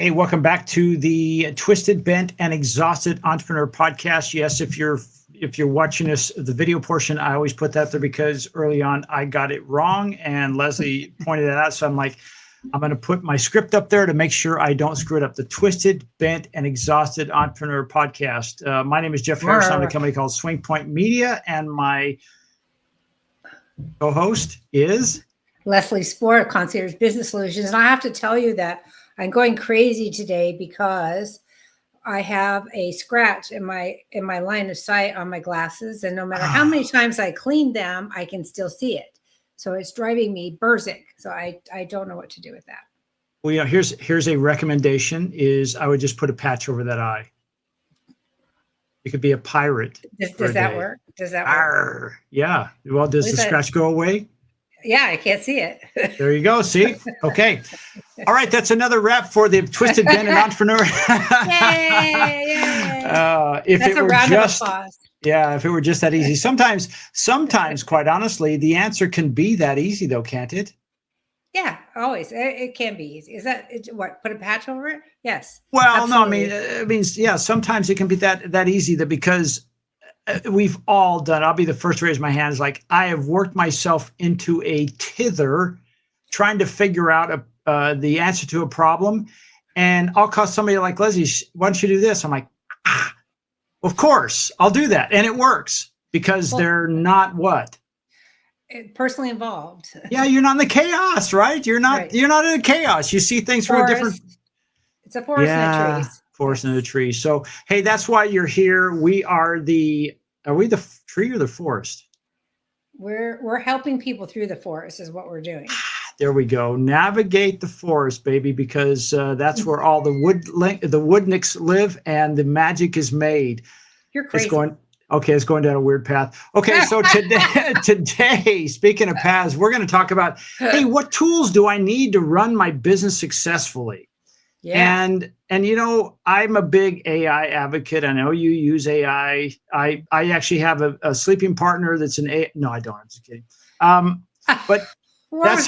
Hey, welcome back to the Twisted, Bent, and Exhausted Entrepreneur Podcast. Yes, if you're watching this, the video portion, I always put that there because early on I got it wrong, and Leslie pointed that out. So I'm like, I'm going to put my script up there to make sure I don't screw it up. The Twisted, Bent, and Exhausted Entrepreneur Podcast. My name is Jeff Harris. I'm with a company called Swing Point Media, and my co-host is Leslie Spoor, Concierge Business Solutions. And I have to tell you that I'm going crazy today because I have a scratch in my line of sight on my glasses, and no matter how many times I clean them, I can still see it. So it's driving me berserk. So I don't know what to do with that. Well, you know, here's a recommendation: is I would just put a patch over that eye. You could be a pirate. Does that work? Does that work? Yeah. Well, does the scratch go away? Yeah, I can't see it. There you go. See? Okay. All right. That's another wrap for the Twisted, Bent, and Entrepreneur. Yay! If That's it were just, yeah, if it were just that easy. Sometimes, quite honestly, the answer can be that easy, though, can't it? Yeah, always. It can be easy. Is that what? Put a patch over it? Yes. Well, absolutely. no, I mean, yeah. Sometimes it can be that easy, that because we've all done. I'll be the first to raise my hand. Is like, I have worked myself into a tither trying to figure out the answer to a problem. And I'll call somebody like Leslie, why don't you do this? I'm like, of course, I'll do that. And it works because they're not what? Personally involved. Yeah, you're not in the chaos, right? You're not in the chaos. You see things from a different. It's a forest and a trees. Forest and a tree. So, hey, that's why you're here. Are we the tree or the forest? We're helping people through the forest is what we're doing. There we go. Navigate the forest, baby, because that's where all the woodnicks live and the magic is made. You're crazy. It's going down a weird path. Okay, so today, speaking of paths, we're going to talk about, hey, what tools do I need to run my business successfully? Yeah. And you know, I'm a big AI advocate. I know you use AI. I actually have a sleeping partner that's an AI. No, I don't. I'm just kidding. But that's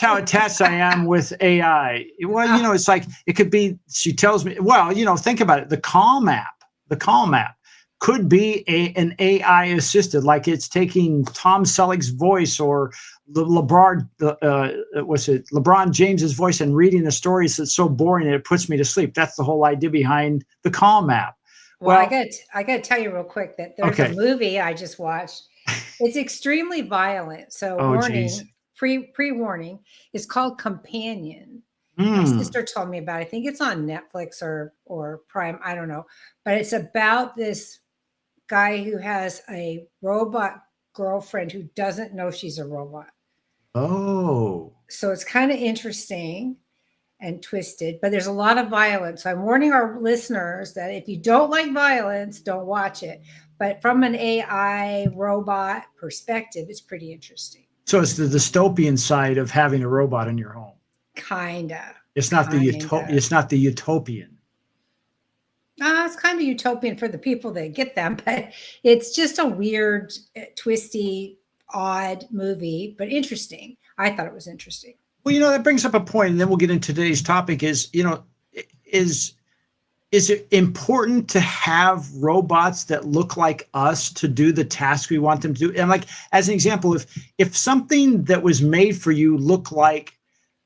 how attached I am with AI. Well, you know, it's like, it could be, she tells me, well, you know, think about it. The Calm app could be an AI assisted, like it's taking Tom Selleck's voice or LeBron James's voice and reading the stories that's so boring that it puts me to sleep. That's the whole idea behind the Calm app. Well, I got to tell you real quick that there's a movie I just watched. It's extremely violent. So warning, pre-warning, it's called Companion. My sister told me about it. I think it's on Netflix or Prime. I don't know. But it's about this guy who has a robot girlfriend who doesn't know she's a robot. Oh. So it's kind of interesting and twisted, but there's a lot of violence. So I'm warning our listeners that if you don't like violence, don't watch it. But from an AI robot perspective, it's pretty interesting. So it's the dystopian side of having a robot in your home. Kinda. It's not the utopian. It's kind of utopian for the people that get them, but it's just a weird, twisty, odd movie, but interesting. I thought it was interesting. Well, you know, that brings up a point, and then we'll get into today's topic is, you know, is it important to have robots that look like us to do the task we want them to do? And like, as an example, if something that was made for you looked like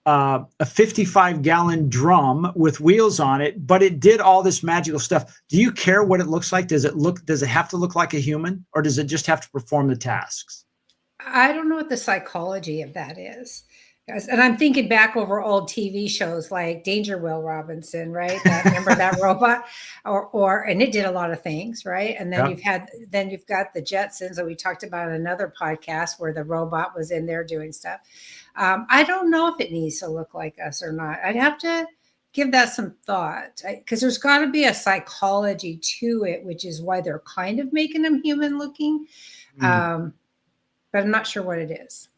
a 55-gallon drum with wheels on it, but it did all this magical stuff, do you care what it looks like? Does it have to look like a human, or does it just have to perform the tasks? I don't know what the psychology of that is. And I'm thinking back over old TV shows like Danger Will Robinson, right? Remember that robot? And it did a lot of things, right? And then you've got the Jetsons that we talked about in another podcast where the robot was in there doing stuff. I don't know if it needs to look like us or not. I'd have to give that some thought, because there's got to be a psychology to it, which is why they're kind of making them human looking. But I'm not sure what it is.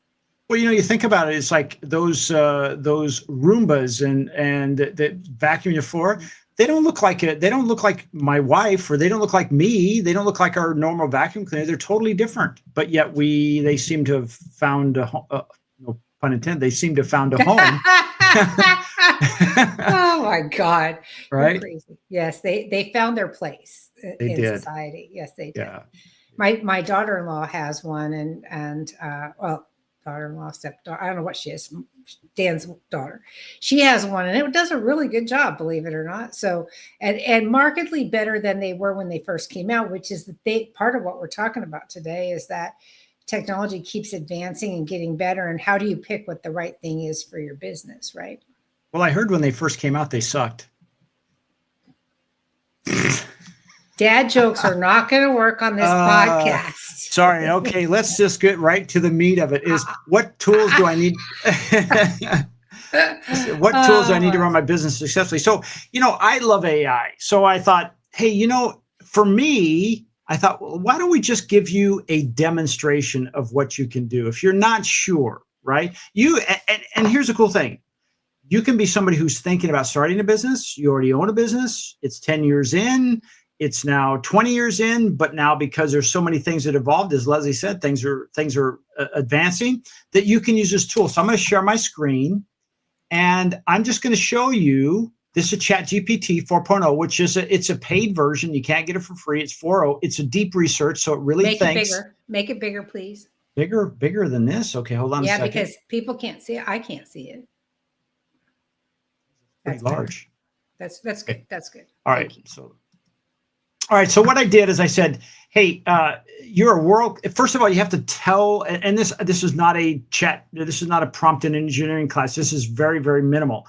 Well, you know, you think about it, it's like those Roombas and that vacuum your floor. They don't look like my wife, or they don't look like me. They don't look like our normal vacuum cleaner. They're totally different. But yet they seem to have found no pun intended. They seem to have found a home. Oh my God. You're Right? crazy. Yes, they found their place They in did. society. Yes, they did. Yeah. My daughter-in-law has one, and well, daughter-in-law, stepdaughter, I don't know what she is, Dan's daughter. She has one, and it does a really good job, believe it or not. So, and markedly better than they were when they first came out, which is part of what we're talking about today is that technology keeps advancing and getting better. And how do you pick what the right thing is for your business, right? Well, I heard when they first came out, they sucked. Dad jokes are not going to work on this podcast. Sorry. Okay, let's just get right to the meat of it. Is what tools do I need? What tools do I need to run my business successfully? So, I love AI. So I thought, hey, for me, I thought, well, why don't we just give you a demonstration of what you can do if you're not sure, right? And here's the cool thing. You can be somebody who's thinking about starting a business. You already own a business. It's 10 years in. It's now 20 years in, but now because there's so many things that evolved, as Leslie said, things are advancing that you can use this tool. So I'm going to share my screen, and I'm just going to show you. This is a Chat GPT 4.0, which is it's a paid version. You can't get it for free. It's 4.0. It's a deep research, so it really Make thinks. it bigger. Make it bigger, please. Bigger than this. Okay, hold on a second. Yeah, because people can't see it. I can't see it. Pretty large. That's good. That's good. All right. So what I did is I said, hey, you're a world. First of all, you have to tell, and this is not a chat. This is not a prompt and engineering class. This is very, very minimal.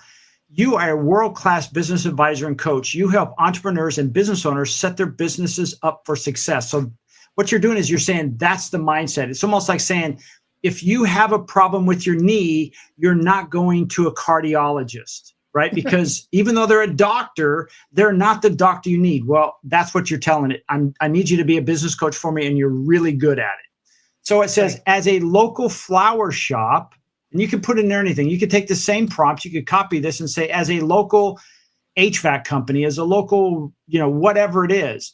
You are a world-class business advisor and coach. You help entrepreneurs and business owners set their businesses up for success. So what you're doing is you're saying that's the mindset. It's almost like saying, if you have a problem with your knee, you're not going to a cardiologist. Right? Because even though they're a doctor, they're not the doctor you need. Well, that's what you're telling it. I need you to be a business coach for me, and you're really good at it. So it says, as a local flower shop, and you can put in there anything. You could take the same prompt. You could copy this and say, as a local HVAC company, as a local, whatever it is,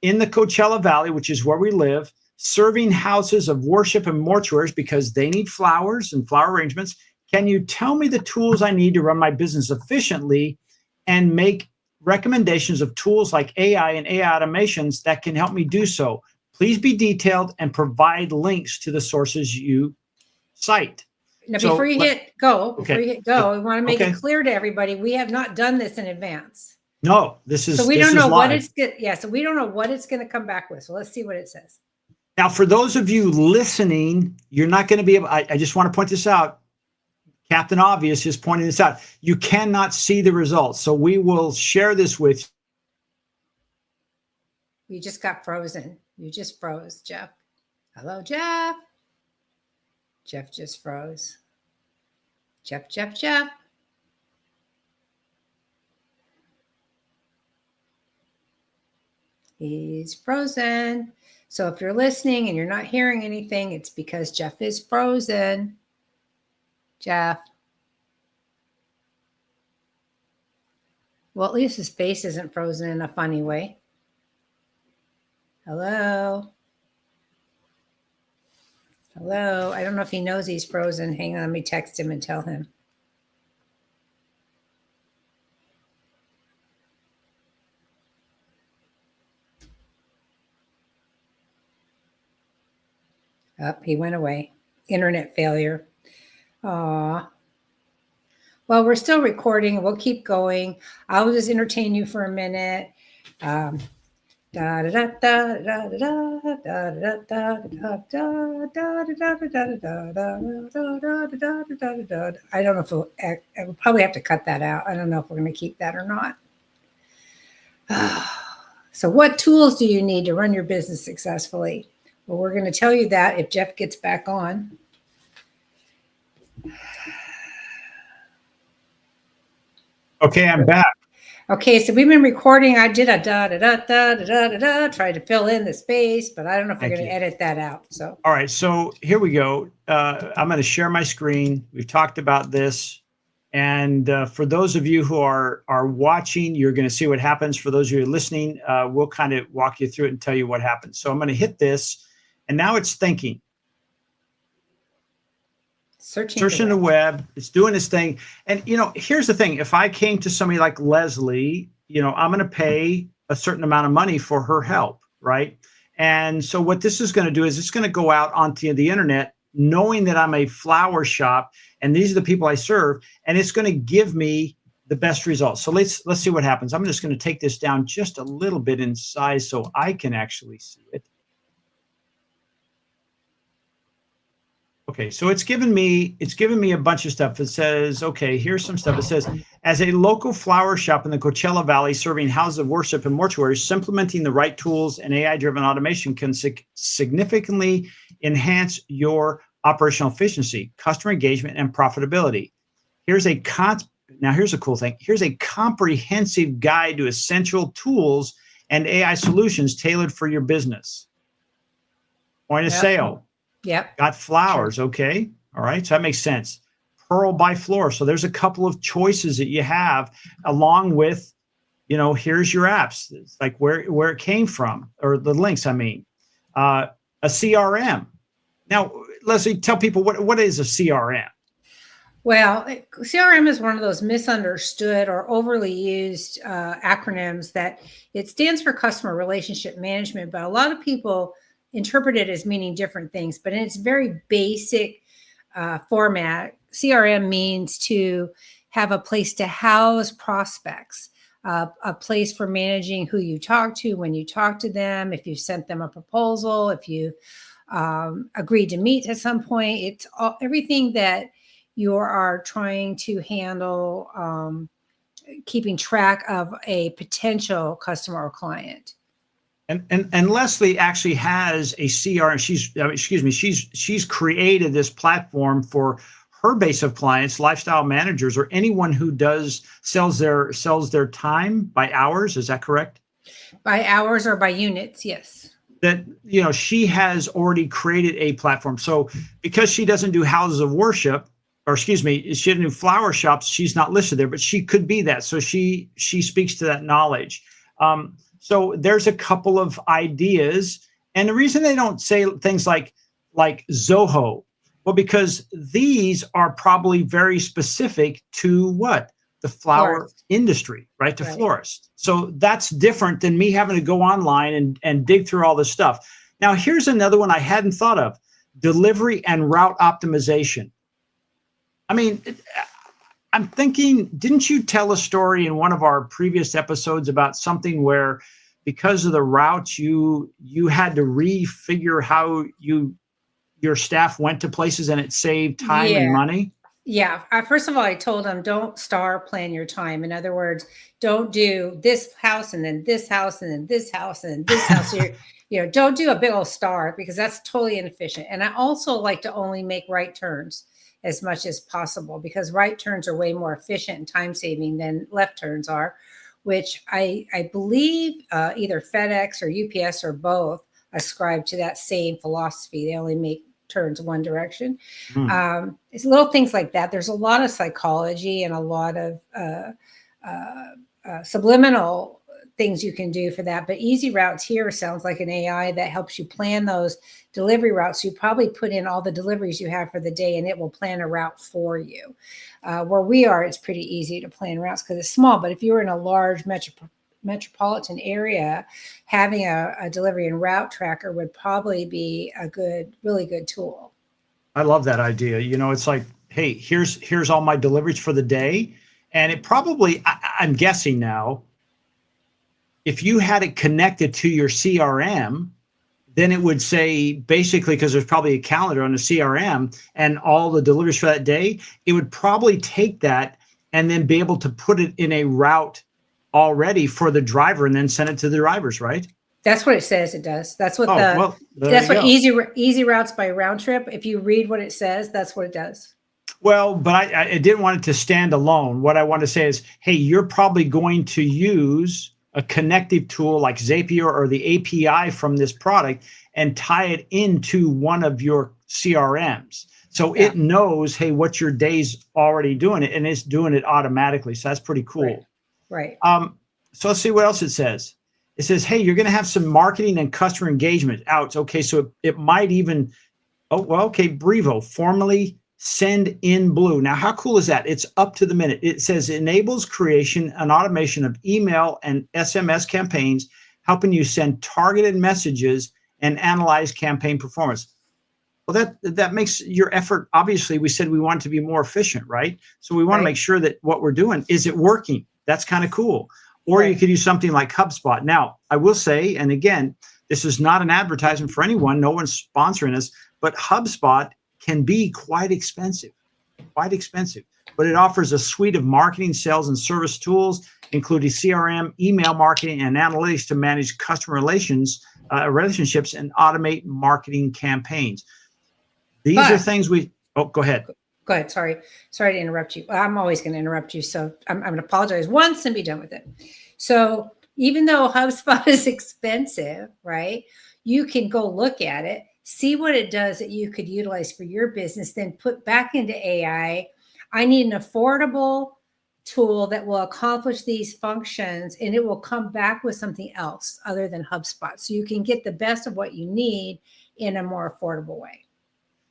in the Coachella Valley, which is where we live, serving houses of worship and mortuaries because they need flowers and flower arrangements. Can you tell me the tools I need to run my business efficiently and make recommendations of tools like AI and AI automations that can help me do so? Please be detailed and provide links to the sources you cite. Now, before you hit go, we want to make it clear to everybody, we have not done this in advance. No, this is so we don't know what it's good. Yeah, so we don't know what it's going to come back with. So let's see what it says. Now, for those of you listening, you're not going to be able. I just want to point this out. Captain Obvious is pointing this out. You cannot see the results. So we will share this with you. You just got frozen. You just froze, Jeff. Hello, Jeff. Jeff just froze. Jeff. He's frozen. So if you're listening and you're not hearing anything, it's because Jeff is frozen. Jeff. Well, at least his face isn't frozen in a funny way. Hello. I don't know if he knows he's frozen. Hang on, let me text him and tell him. Oh, he went away. Internet failure. Aw. Well, we're still recording. We'll keep going. I'll just entertain you for a minute. I don't know if we'll probably have to cut that out. I don't know if we're going to keep that or not. So what tools do you need to run your business successfully? Well, we're going to tell you that if Jeff gets back on. Okay, I'm back. Okay, so we've been recording. I did a try to fill in the space, but I don't know if we're going to edit that out. So, all right, so here we go. I'm going to share my screen. We've talked about this, and for those of you who are watching, you're going to see what happens. For those of you who are listening, we'll kind of walk you through it and tell you what happens. So I'm going to hit this, and now it's thinking. searching the web. It's doing its thing. And, here's the thing. If I came to somebody like Leslie, I'm going to pay a certain amount of money for her help, right? And so what this is going to do is it's going to go out onto the internet, knowing that I'm a flower shop and these are the people I serve, and it's going to give me the best results. So let's see what happens. I'm just going to take this down just a little bit in size so I can actually see it. Okay, so it's given me a bunch of stuff. It says, okay, here's some stuff. It says, as a local flower shop in the Coachella Valley serving houses of worship and mortuaries, implementing the right tools and AI-driven automation can significantly enhance your operational efficiency, customer engagement, and profitability. Now here's a cool thing. Here's a comprehensive guide to essential tools and AI solutions tailored for your business. Point of sale. Yep. Got flowers. Okay. All right. So that makes sense. Pearl by Floor. So there's a couple of choices that you have along with, here's your apps. It's like where it came from, or the links, a CRM. Now, Leslie, tell people what is a CRM? Well, CRM is one of those misunderstood or overly used acronyms that it stands for customer relationship management, but a lot of people interpret it as meaning different things. But in its very basic format, CRM means to have a place to house prospects, a place for managing who you talk to, when you talk to them, if you sent them a proposal, if you agreed to meet at some point. It's everything that you are trying to handle, keeping track of a potential customer or client. And Leslie actually has a CRM. She's created this platform for her base of clients, lifestyle managers, or anyone who sells their time by hours. Is that correct? By hours or by units, yes. That she has already created a platform. So because she doesn't do houses of worship, or she doesn't do flower shops, she's not listed there, but she could be that. So she speaks to that knowledge. So there's a couple of ideas, and the reason they don't say things like Zoho, well, because these are probably very specific to what? The flower industry, right? To florist. So that's different than me having to go online and dig through all this stuff. Now, here's another one I hadn't thought of: delivery and route optimization. I mean, I'm thinking, didn't you tell a story in one of our previous episodes about something where because of the routes, you had to refigure how your staff went to places and it saved time and money? Yeah. First of all, I told them, don't star plan your time. In other words, don't do this house and then this house and then this house and then this house. Don't do a big old star, because that's totally inefficient. And I also like to only make right turns as much as possible, because right turns are way more efficient and time saving than left turns are, which I believe either FedEx or UPS or both ascribe to that same philosophy. They only make turns one direction. It's little things like that. There's a lot of psychology and a lot of subliminal things you can do for that. But Easy Routes here sounds like an AI that helps you plan those delivery routes. You probably put in all the deliveries you have for the day, and it will plan a route for you. Where we are, it's pretty easy to plan routes because it's small. But if you're in a large metropolitan area, having a delivery and route tracker would probably be a really good tool. I love that idea. It's like, hey, here's all my deliveries for the day. And it probably, I'm guessing now, if you had it connected to your CRM, then it would say, basically, because there's probably a calendar on the CRM and all the deliveries for that day, it would probably take that and then be able to put it in a route already for the driver and then send it to the drivers, right? That's what it says it does. That's what Easy Routes by Round Trip. If you read what it says, that's what it does. Well, but I didn't want it to stand alone. What I want to say is, hey, you're probably going to use a connective tool like Zapier or the API from this product and tie it into one of your CRMs. So it knows, hey, what your day's already doing it, and it's doing it automatically. So that's pretty cool. Right. So let's see what else it says. It says, hey, you're going to have some marketing and customer engagement out. Okay, so it might even, Brevo, formerly send in blue. Now, how cool is that? It's up to the minute. It says enables creation and automation of email and SMS campaigns, helping you send targeted messages and analyze campaign performance. Well, that makes your effort, obviously, we said we want to be more efficient, right? So we want to make sure that what we're doing, is it working? That's kind of cool. Or you could use something like HubSpot. Now, I will say, and again, this is not an advertisement for anyone. No one's sponsoring us, but HubSpot can be quite expensive, but it offers a suite of marketing, sales, and service tools, including CRM, email marketing, and analytics to manage customer relationships and automate marketing campaigns. These are things go ahead. Go ahead. Sorry to interrupt you. I'm always going to interrupt you. So I'm going to apologize once and be done with it. So even though HubSpot is expensive, right? You can go look at it, see what it does that you could utilize for your business, then put back into AI. I need an affordable tool that will accomplish these functions, and it will come back with something else other than HubSpot. So you can get the best of what you need in a more affordable way.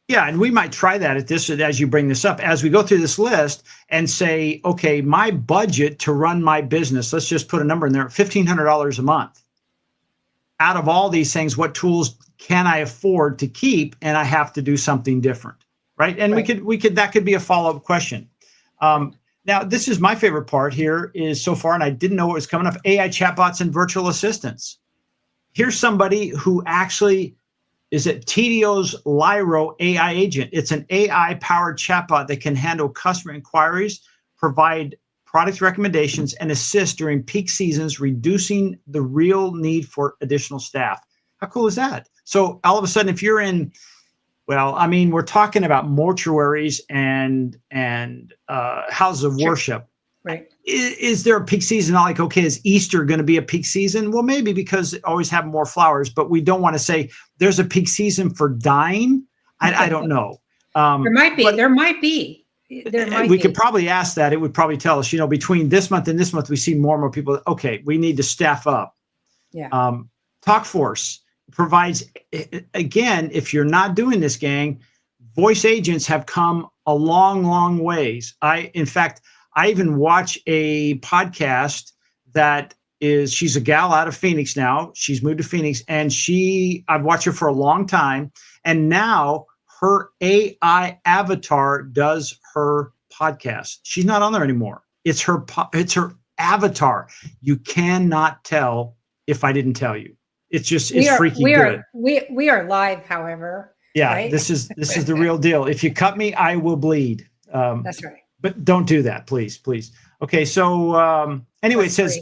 Yeah, and we might try that at this as you bring this up, as we go through this list and say, okay, my budget to run my business, let's just put a number in there, $1,500 a month. Out of all these things, what tools can I afford to keep? And I have to do something different, right? And we could that could be a follow-up question. Now, this is my favorite part here is so far, and I didn't know what was coming up, AI chatbots and virtual assistants. Here's somebody who actually is at TDO's Lyro AI agent. It's an AI-powered chatbot that can handle customer inquiries, provide product recommendations, and assist during peak seasons, reducing the real need for additional staff. How cool is that? So all of a sudden, if you're in, well, I mean, we're talking about mortuaries and houses of worship. Right. Is there a peak season? Not like, okay, is Easter going to be a peak season? Well, maybe, because it always have more flowers, but we don't want to say there's a peak season for dying. I don't know. There might be. We could probably ask that. It would probably tell us, between this month and this month, we see more and more people. Okay, we need to staff up. Yeah. TalkForce provides, again, if you're not doing this, gang, voice agents have come a long, long ways. In fact, I even watch a podcast that she's a gal out of Phoenix now. She's moved to Phoenix, and I've watched her for a long time. And now her AI avatar does her podcast. She's not on there anymore. It's her avatar. You cannot tell if I didn't tell you. It's freaking good. We are live, however. Yeah, right? This is the real deal. If you cut me, I will bleed. That's right. But don't do that, please. Okay, so anyway, it says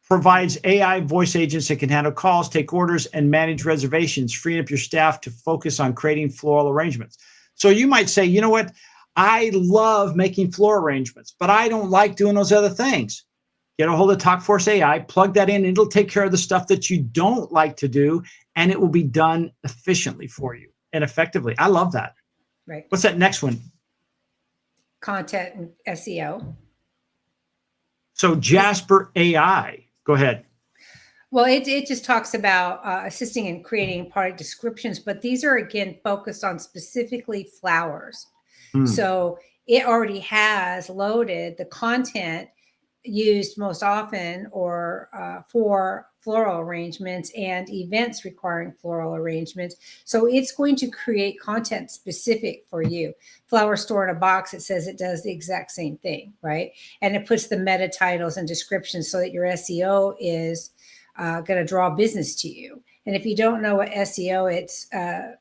provides AI voice agents that can handle calls, take orders, and manage reservations, freeing up your staff to focus on creating floral arrangements. So you might say, you know what? I love making floral arrangements, but I don't like doing those other things. Get a hold of TalkForce AI, plug that in, and it'll take care of the stuff that you don't like to do, and it will be done efficiently for you and effectively. I love that. Right. What's that next one? Content and SEO. So Jasper AI, go ahead. Well, it just talks about assisting in creating product descriptions, but these are, again, focused on specifically flowers. So it already has loaded the content used most often or for floral arrangements and events requiring floral arrangements. So it's going to create content specific for you. Flower store in a box, it says it does the exact same thing, right? And it puts the meta titles and descriptions so that your SEO is going to draw business to you. And if you don't know what SEO, it's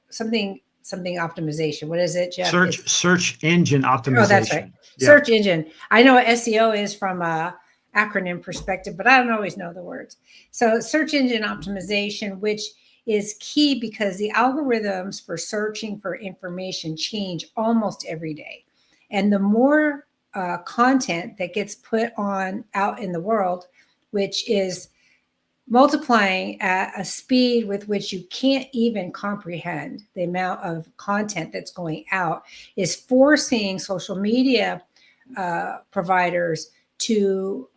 something optimization. What is it, Jeff? Search engine optimization. Oh, that's right. Yeah. Search engine. I know what SEO is from a acronym perspective, but I don't always know the words. So search engine optimization, which is key because the algorithms for searching for information change almost every day. And the more content that gets put out in the world, which is multiplying at a speed with which you can't even comprehend the amount of content that's going out, is forcing social media providers to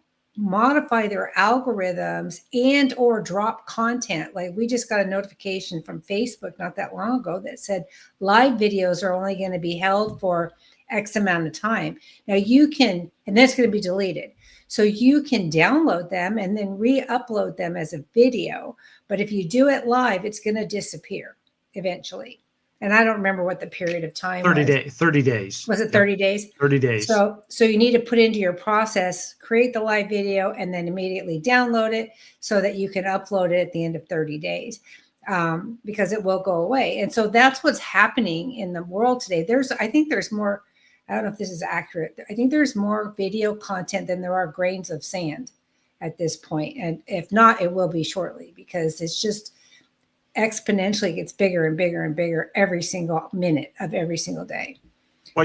modify their algorithms and or drop content. Like we just got a notification from Facebook not that long ago that said live videos are only going to be held for X amount of time. Now you can, and that's going to be deleted. So you can download them and then re-upload them as a video. But if you do it live, it's going to disappear eventually. And I don't remember what the period of time 30 was. days. 30 days. Was it 30 days? 30 days. So you need to put into your process, create the live video, and then immediately download it so that you can upload it at the end of 30 days because it will go away. And so that's what's happening in the world today. I think there's more, I don't know if this is accurate. I think there's more video content than there are grains of sand at this point. And if not, it will be shortly because it's just exponentially gets bigger and bigger and bigger every single minute of every single day. Well,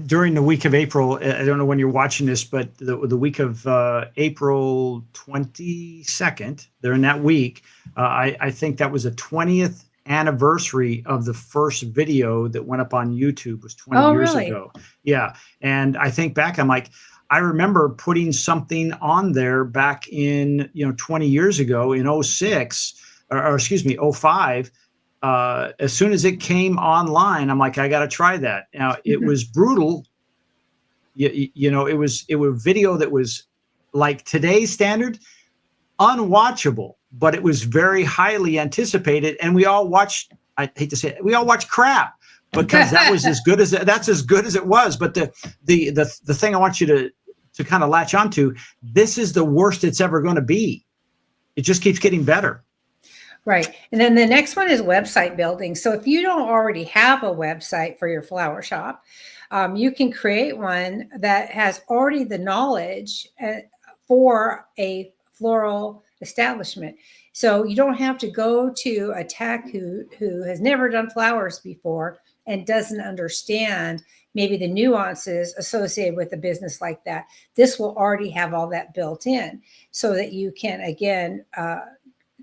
during the week of April, I don't know when you're watching this, but the week of April 22nd, during that week, I think that was the 20th anniversary of the first video that went up on YouTube. Was 20 years really? ago. Yeah. And I think back, I'm like, I remember putting something on there back in, 20 years ago in 06, or excuse me, 05. As soon as it came online, I'm like, I got to try that. Now it was brutal. It was video that was like today's standard, unwatchable, but it was very highly anticipated. And we all watched, I hate to say it, we all watched crap because that was that's as good as it was. But the thing I want you to kind of latch onto, this is the worst it's ever going to be. It just keeps getting better. Right. And then the next one is website building. So if you don't already have a website for your flower shop, you can create one that has already the knowledge for a floral establishment. So you don't have to go to a tech who has never done flowers before and doesn't understand maybe the nuances associated with a business like that. This will already have all that built in so that you can, again,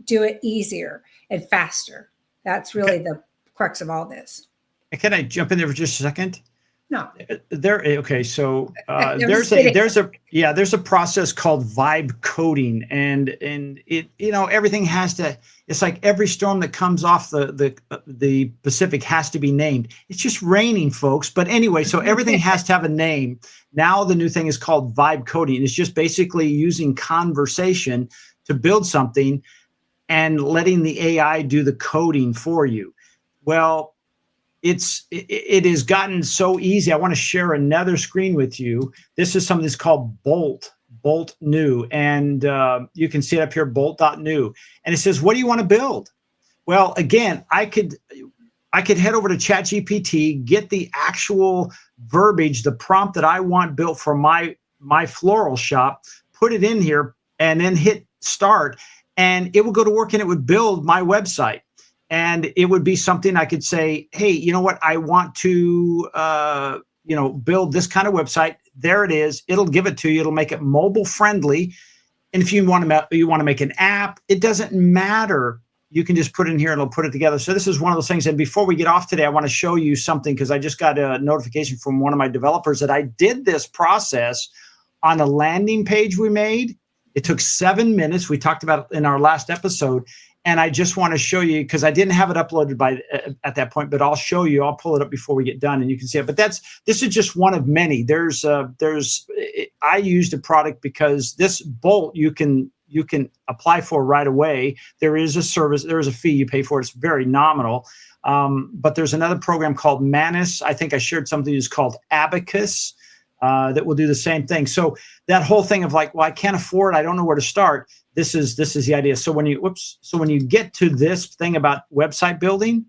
do it easier and faster. That's really the crux of all this. Can I jump in there for just a second? No. Okay. So there's a process called vibe coding, and it everything has to. It's like every storm that comes off the Pacific has to be named. It's just raining, folks. But anyway, so everything has to have a name. Now the new thing is called vibe coding. It's just basically using conversation to build something and letting the AI do the coding for you. Well, it has gotten so easy. I want to share another screen with you. This is something that's called Bolt New. And you can see it up here, bolt.new. And it says, what do you want to build? Well, again, I could head over to ChatGPT, get the actual verbiage, the prompt that I want built for my floral shop, put it in here, and then hit start. And it would go to work and it would build my website. And it would be something I could say, hey, you know what? I want to, build this kind of website. There it is. It'll give it to you. It'll make it mobile friendly. And if you want to make an app, it doesn't matter. You can just put it in here and it'll put it together. So this is one of those things. And before we get off today, I want to show you something because I just got a notification from one of my developers that I did this process on a landing page we made. It took 7 minutes. We talked about it in our last episode. And I just want to show you, because I didn't have it uploaded at that point, but I'll show you. I'll pull it up before we get done and you can see it. But this is just one of many. I used a product because this Bolt you can apply for right away. There is a service, there is a fee you pay for it. It's very nominal. But there's another program called Manus. I think I shared something that's called Abacus. That will do the same thing. So that whole thing of like, well, I can't afford, I don't know where to start. This is the idea. So when you get to this thing about website building,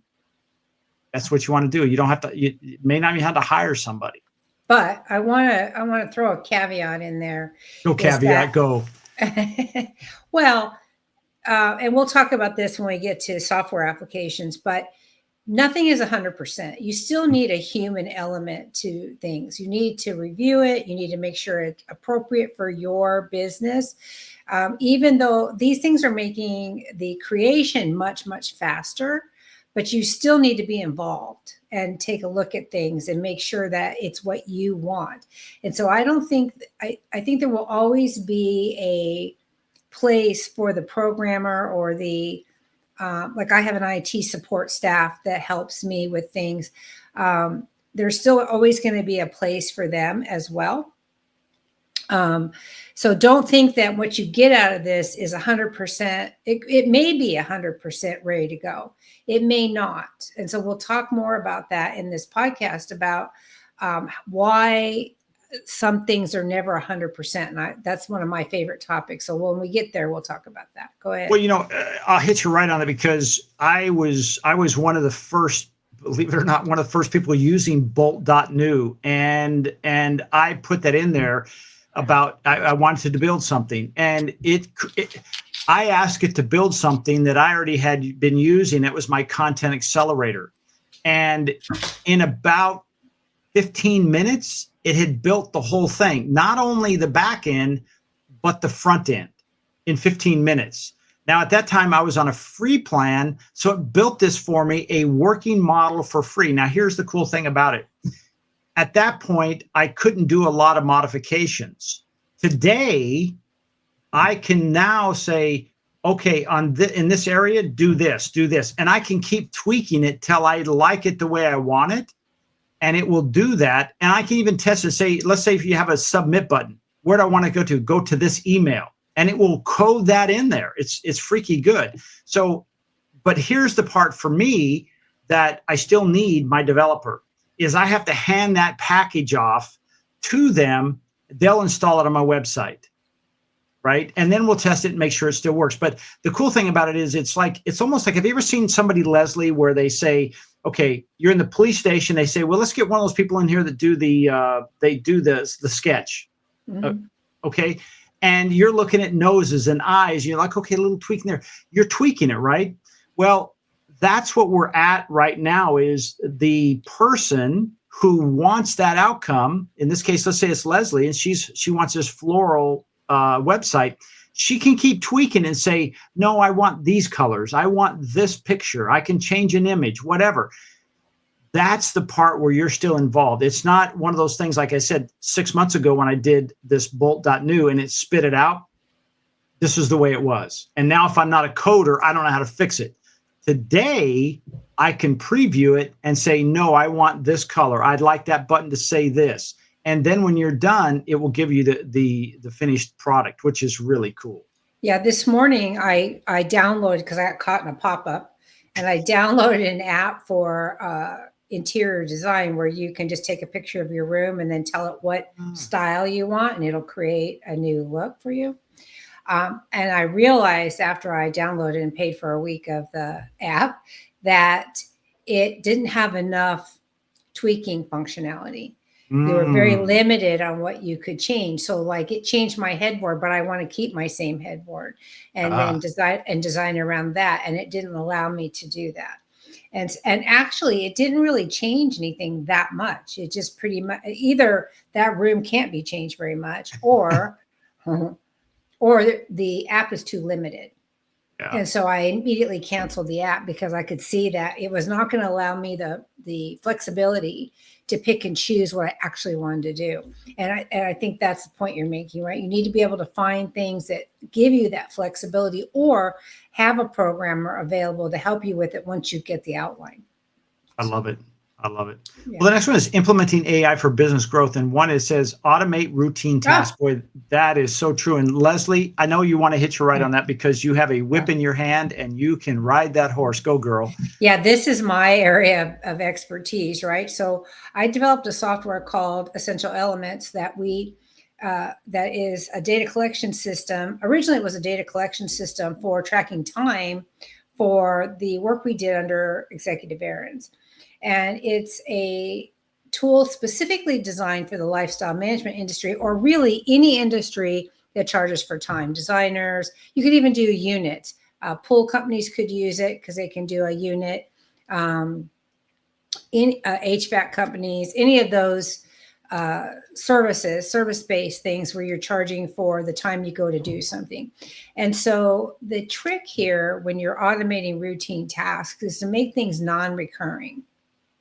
that's what you want to do. You don't have to, you may not even have to hire somebody. But I want to throw a caveat in there. No caveat, go. Well, and we'll talk about this when we get to software applications, but nothing is 100%. You still need a human element to things. You need to review it. You need to make sure it's appropriate for your business. Even though these things are making the creation much, much faster, but you still need to be involved and take a look at things and make sure that it's what you want. And so I don't think, I think there will always be a place for the programmer or the, like I have an IT support staff that helps me with things. There's still always going to be a place for them as well. So don't think that what you get out of this is 100%. It may be 100% ready to go. It may not. And so we'll talk more about that in this podcast about why some things are never 100%. And that's one of my favorite topics. So when we get there, we'll talk about that. Go ahead. Well, I'll hit you right on it because I was one of the first, believe it or not, one of the first people using bolt.new. And I put that in there about, I wanted to build something, and I asked it to build something that I already had been using. It was my content accelerator. And in about 15 minutes, it had built the whole thing, not only the back end, but the front end in 15 minutes. Now, at that time, I was on a free plan, so it built this for me, a working model for free. Now, here's the cool thing about it. At that point, I couldn't do a lot of modifications. Today, I can now say, okay, in this area, do this, and I can keep tweaking it till I like it the way I want it, and it will do that. And I can even test it. Say, let's say if you have a submit button, where do I want to go to? Go to this email, and it will code that in there. It's freaky good. So, but here's the part for me that I still need my developer is I have to hand that package off to them. They'll install it on my website, right? And then we'll test it and make sure it still works. But the cool thing about it is it's almost like, have you ever seen somebody, Leslie, where they say, okay, you're in the police station. They say, well, let's get one of those people in here that do the sketch. Mm-hmm. Okay. And you're looking at noses and eyes. You're like, okay, a little tweak in there. You're tweaking it, right? Well, that's what we're at right now is the person who wants that outcome. In this case, let's say it's Leslie and she wants this floral website. She can keep tweaking and say, no, I want these colors. I want this picture. I can change an image, whatever. That's the part where you're still involved. It's not one of those things, like I said, 6 months ago when I did this bolt.new and it spit it out. This is the way it was. And now if I'm not a coder, I don't know how to fix it. Today, I can preview it and say, no, I want this color. I'd like that button to say this. And then when you're done, it will give you the finished product, which is really cool. Yeah, this morning I downloaded, because I got caught in a pop-up, and I downloaded an app for interior design where you can just take a picture of your room and then tell it what style you want, and it'll create a new look for you. And I realized after I downloaded and paid for a week of the app that it didn't have enough tweaking functionality. You were very limited on what you could change. So like it changed my headboard, but I want to keep my same headboard and then design around that. And it didn't allow me to do that. And actually it didn't really change anything that much. It just pretty much either that room can't be changed very much or the app is too limited. Yeah. And so I immediately canceled the app because I could see that it was not going to allow me the flexibility to pick and choose what I actually wanted to do. And I think that's the point you're making, right? You need to be able to find things that give you that flexibility or have a programmer available to help you with it once you get the outline. I love it. I love it. Yeah. Well, the next one is implementing AI for business growth. And one, it says automate routine tasks. Boy, that is so true. And Leslie, I know you want to hit you right on that because you have a whip in your hand and you can ride that horse. Go, girl. Yeah, this is my area of expertise, right? So I developed a software called Essential Elements that that is a data collection system. Originally, it was a data collection system for tracking time for the work we did under executive errands. And it's a tool specifically designed for the lifestyle management industry, or really any industry that charges for time. Designers, you could even do units. Pool companies could use it because they can do a unit. HVAC companies, any of those service-based things where you're charging for the time you go to do something. And so the trick here when you're automating routine tasks is to make things non-recurring,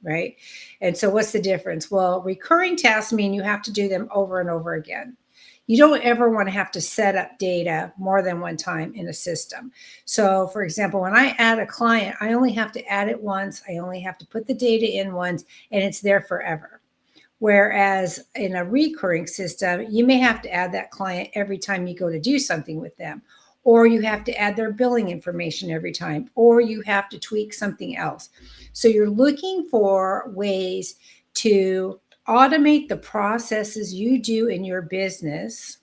right? And so what's the difference? Well, recurring tasks mean you have to do them over and over again. You don't ever want to have to set up data more than one time in a system. So for example, when I add a client, I only have to add it once. I only have to put the data in once, and it's there forever. Whereas in a recurring system, you may have to add that client every time you go to do something with them, or you have to add their billing information every time, or you have to tweak something else. So you're looking for ways to automate the processes you do in your business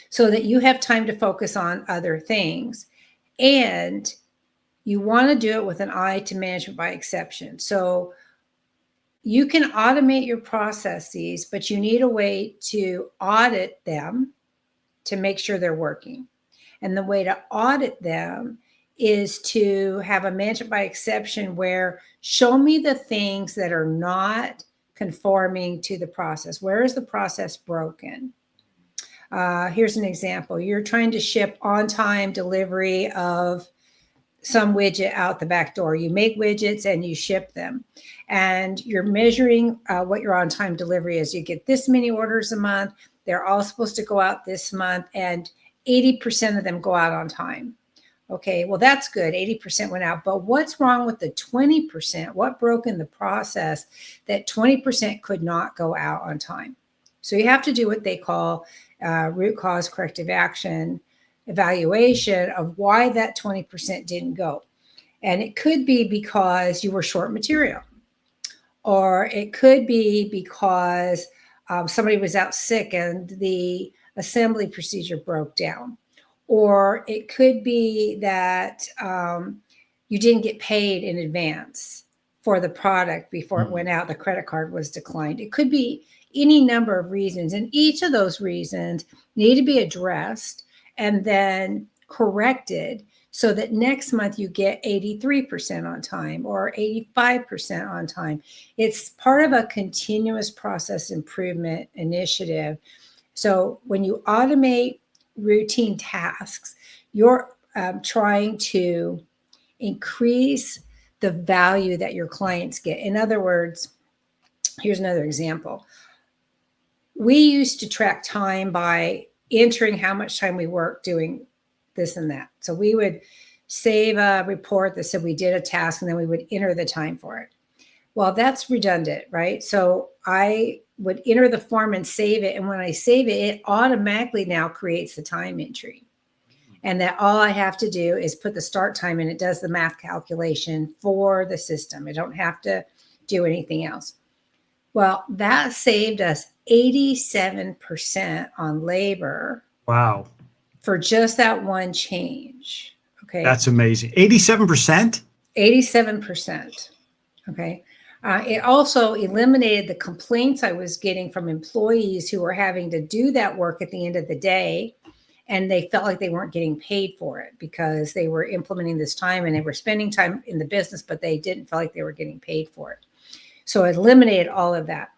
so that you have time to focus on other things. And you want to do it with an eye to management by exception. So you can automate your processes, but you need a way to audit them to make sure they're working. And the way to audit them is to have a management by exception where show me the things that are not conforming to the process. Where is the process broken? Here's an example. You're trying to ship on-time delivery of some widget out the back door. You make widgets and you ship them. And you're measuring what your on-time delivery is. You get this many orders a month. They're all supposed to go out this month. And 80% of them go out on time. Okay, well, that's good. 80% went out. But what's wrong with the 20%? What broke in the process that 20% could not go out on time? So you have to do what they call root cause corrective action evaluation of why that 20% didn't go. And it could be because you were short material, or it could be because somebody was out sick and the assembly procedure broke down. Or it could be that you didn't get paid in advance for the product before it went out. The credit card was declined. It could be any number of reasons. And each of those reasons need to be addressed and then corrected so that next month you get 83% on time or 85% on time. It's part of a continuous process improvement initiative. So when you automate routine tasks, you're trying to increase the value that your clients get. In other words, here's another example. We used to track time by entering how much time we worked doing this and that. So we would save a report that said we did a task, and then we would enter the time for it. Well, that's redundant, right? So I would enter the form and save it. And when I save it, it automatically now creates the time entry. And that all I have to do is put the start time and it does the math calculation for the system. I don't have to do anything else. Well, that saved us 87% on labor. Wow. For just that one change. Okay. That's amazing. 87%? 87%. Okay. It also eliminated the complaints I was getting from employees who were having to do that work at the end of the day, and they felt like they weren't getting paid for it because they were implementing this time and they were spending time in the business, but they didn't feel like they were getting paid for it. So it eliminated all of that.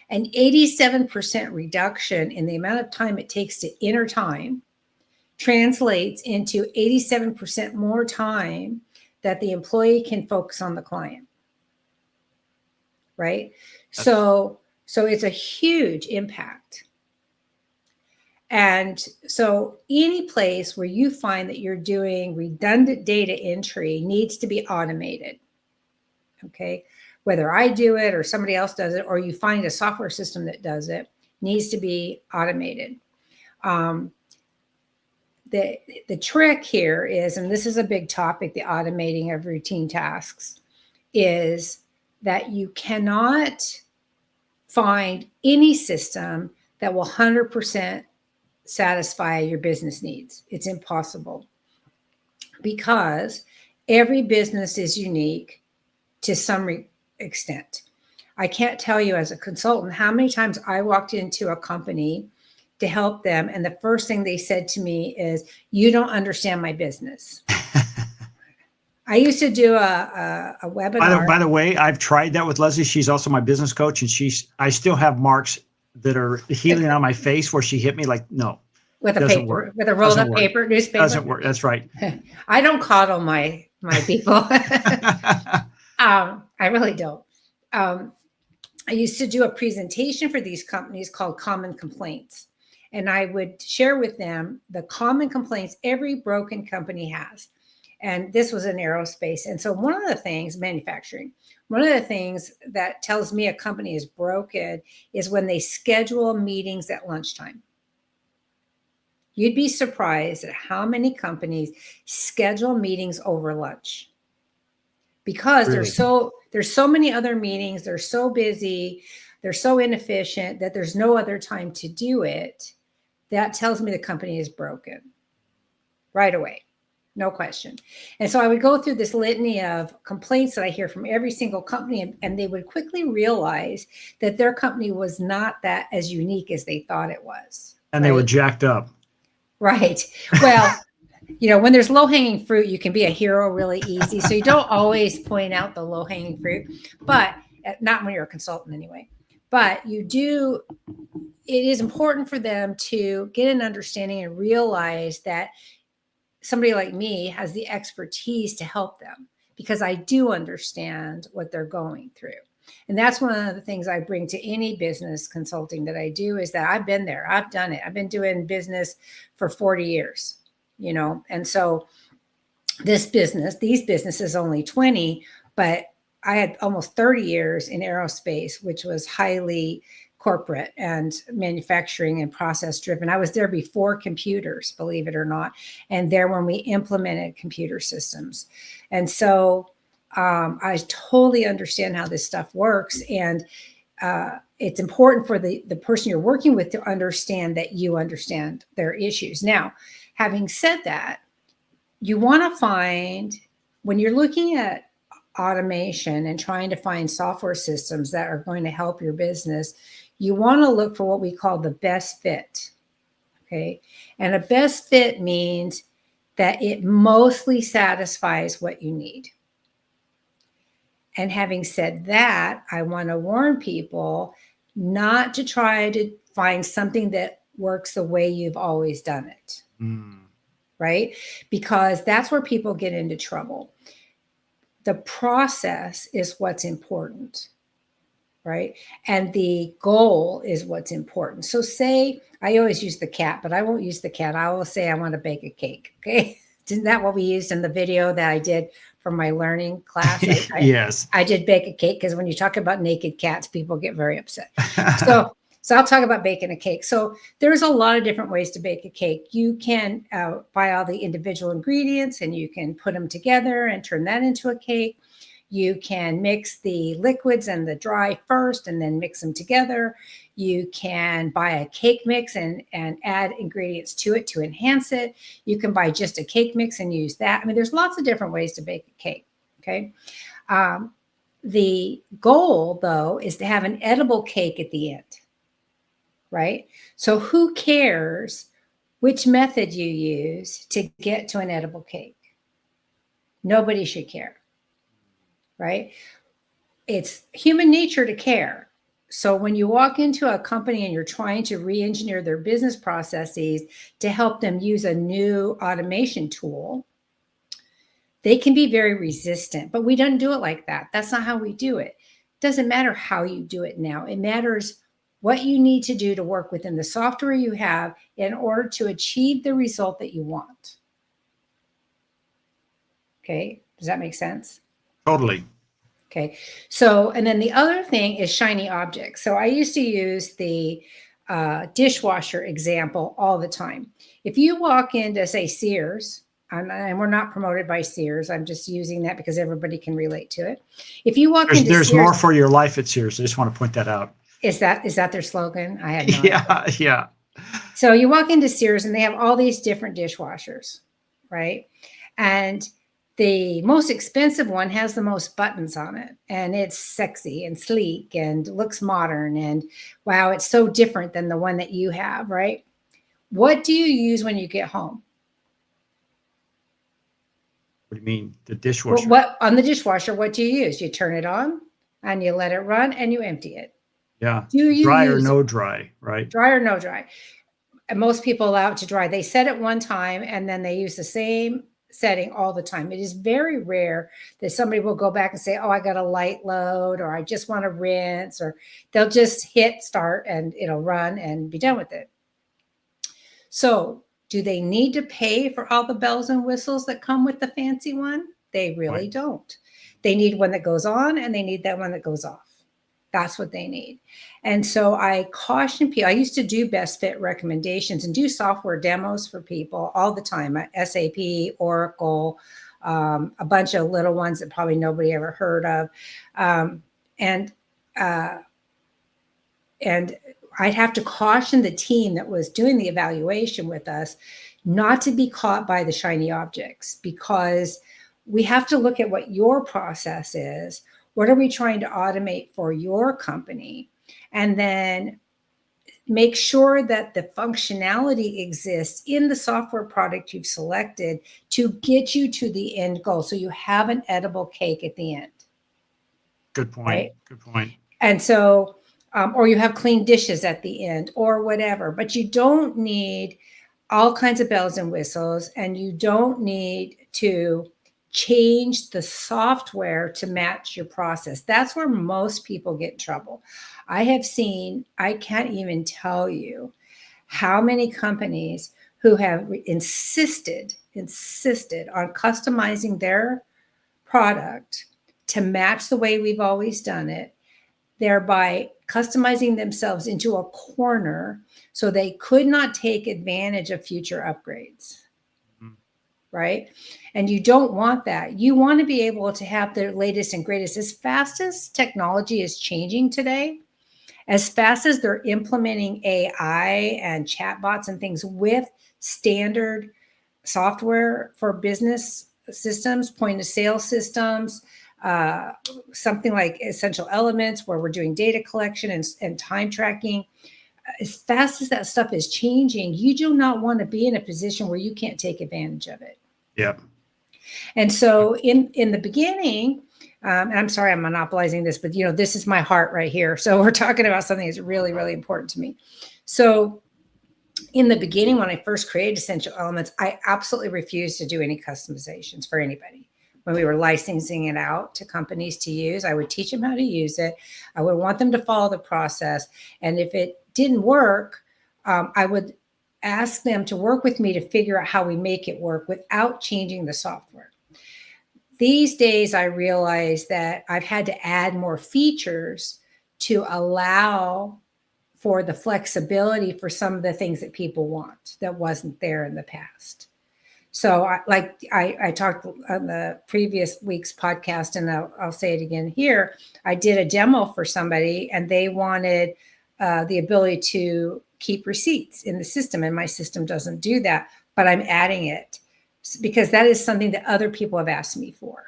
An 87% reduction in the amount of time it takes to enter time translates into 87% more time that the employee can focus on the client. Right? So it's a huge impact. And so any place where you find that you're doing redundant data entry needs to be automated. Okay? Whether I do it or somebody else does it, or you find a software system that does it, needs to be automated. The trick here is, and this is a big topic, the automating of routine tasks, is that you cannot find any system that will 100% satisfy your business needs. It's impossible because every business is unique to some extent. I can't tell you as a consultant how many times I walked into a company to help them, and the first thing they said to me is, "You don't understand my business." I used to do a webinar. By the way, I've tried that with Leslie. She's also my business coach, and I still have marks that are healing on my face where she hit me like, no, With a doesn't paper, work. with a rolled Doesn't up work. paper, newspaper. Doesn't work. That's right. I don't coddle my people. I really don't. I used to do a presentation for these companies called Common Complaints. And I would share with them the common complaints every broken company has. And this was in aerospace. And so one of the things, manufacturing, one of the things that tells me a company is broken is when they schedule meetings at lunchtime. You'd be surprised at how many companies schedule meetings over lunch because Really? there's so many other meetings, they're so busy, they're so inefficient that there's no other time to do it. That tells me the company is broken right away. No question. And so I would go through this litany of complaints that I hear from every single company, and they would quickly realize that their company was not that as unique as they thought it was. And they were jacked up. Right. Well, when there's low-hanging fruit, you can be a hero really easy. So you don't always point out the low-hanging fruit, but not when you're a consultant anyway. But it is important for them to get an understanding and realize that somebody like me has the expertise to help them because I do understand what they're going through. And that's one of the things I bring to any business consulting that I do is that I've been there. I've done it. I've been doing business for 40 years, and so these businesses only 20, but I had almost 30 years in aerospace, which was highly corporate and manufacturing and process driven. I was there before computers, believe it or not, and there when we implemented computer systems. And so I totally understand how this stuff works. And it's important for the person you're working with to understand that you understand their issues. Now, having said that, you want to find, when you're looking at automation and trying to find software systems that are going to help your business, you want to look for what we call the best fit. Okay. And a best fit means that it mostly satisfies what you need. And having said that, I want to warn people not to try to find something that works the way you've always done it. Right? Because that's where people get into trouble. The process is what's important. Right? And the goal is what's important. So say, I always use the cat, but I won't use the cat. I will say I want to bake a cake. Okay. Isn't that what we used in the video that I did for my learning class? Yes. I did bake a cake because when you talk about naked cats, people get very upset. So I'll talk about baking a cake. So there's a lot of different ways to bake a cake. You can buy all the individual ingredients and you can put them together and turn that into a cake. You can mix the liquids and the dry first and then mix them together. You can buy a cake mix and add ingredients to it to enhance it. You can buy just a cake mix and use that. I mean, there's lots of different ways to bake a cake, okay? The goal, though, is to have an edible cake at the end, right? So who cares which method you use to get to an edible cake? Nobody should care. Right? It's human nature to care. So when you walk into a company and you're trying to re-engineer their business processes to help them use a new automation tool, they can be very resistant, but we don't do it like that. That's not how we do it. It doesn't matter how you do it now. It matters what you need to do to work within the software you have in order to achieve the result that you want. Okay, does that make sense? Totally. Okay. So, and then the other thing is shiny objects. So I used to use the dishwasher example all the time. If you walk into, say, Sears, and we're not promoted by Sears, I'm just using that because everybody can relate to it. If you walk into there's Sears, more for your life at Sears. I just want to point that out. Is that their slogan? I had no idea. Yeah. So you walk into Sears and they have all these different dishwashers, right? And the most expensive one has the most buttons on it, and it's sexy and sleek and looks modern, and wow, it's so different than the one that you have, right? What do you use when you get home? What do you mean? The Well, dishwasher? what on the dishwasher, what do you use? You turn it on and you let it run and you empty it. Yeah. Do you Dry or use no dry, right? dry or no dry? And most people allow it to dry. They set it one time and then they use the same setting all the time. It is very rare that somebody will go back and say, oh, I got a light load, or I just want to rinse, or they'll just hit start and it'll run and be done with it. So, do they need to pay for all the bells and whistles that come with the fancy one? They really Right. don't. They need one that goes on and they need that one that goes off. That's what they need. And so I caution people. I used to do best fit recommendations and do software demos for people all the time at SAP, Oracle, a bunch of little ones that probably nobody ever heard of. And uh, and I'd have to caution the team that was doing the evaluation with us not to be caught by the shiny objects, because we have to look at what your process is. What are we trying to automate for your company? And then make sure that the functionality exists in the software product you've selected to get you to the end goal. So you have an edible cake at the end. Good point. Right. Good point. And so, or you have clean dishes at the end or whatever, but you don't need all kinds of bells and whistles, and you don't need to change the software to match your process. That's where most people get in trouble. I have seen, I can't even tell you how many companies who have insisted on customizing their product to match the way we've always done it, thereby customizing themselves into a corner so they could not take advantage of future upgrades. Mm-hmm. Right? And you don't want that. You want to be able to have the latest and greatest. As fast as technology is changing today, as fast as they're implementing AI and chatbots and things with standard software for business systems, point of sale systems, something like Essential Elements, where we're doing data collection and time tracking. As fast as that stuff is changing, you do not want to be in a position where you can't take advantage of it. Yeah. And so in the beginning, and I'm sorry I'm monopolizing this, but this is my heart right here. So we're talking about something that's really, really important to me. So in the beginning, when I first created Essential Elements, I absolutely refused to do any customizations for anybody. When we were licensing it out to companies to use, I would teach them how to use it. I would want them to follow the process. And if it didn't work, I would ask them to work with me to figure out how we make it work without changing the software. These days, I realize that I've had to add more features to allow for the flexibility for some of the things that people want that wasn't there in the past. So I talked on the previous week's podcast, and I'll say it again here. I did a demo for somebody and they wanted the ability to keep receipts in the system, and my system doesn't do that, but I'm adding it because that is something that other people have asked me for.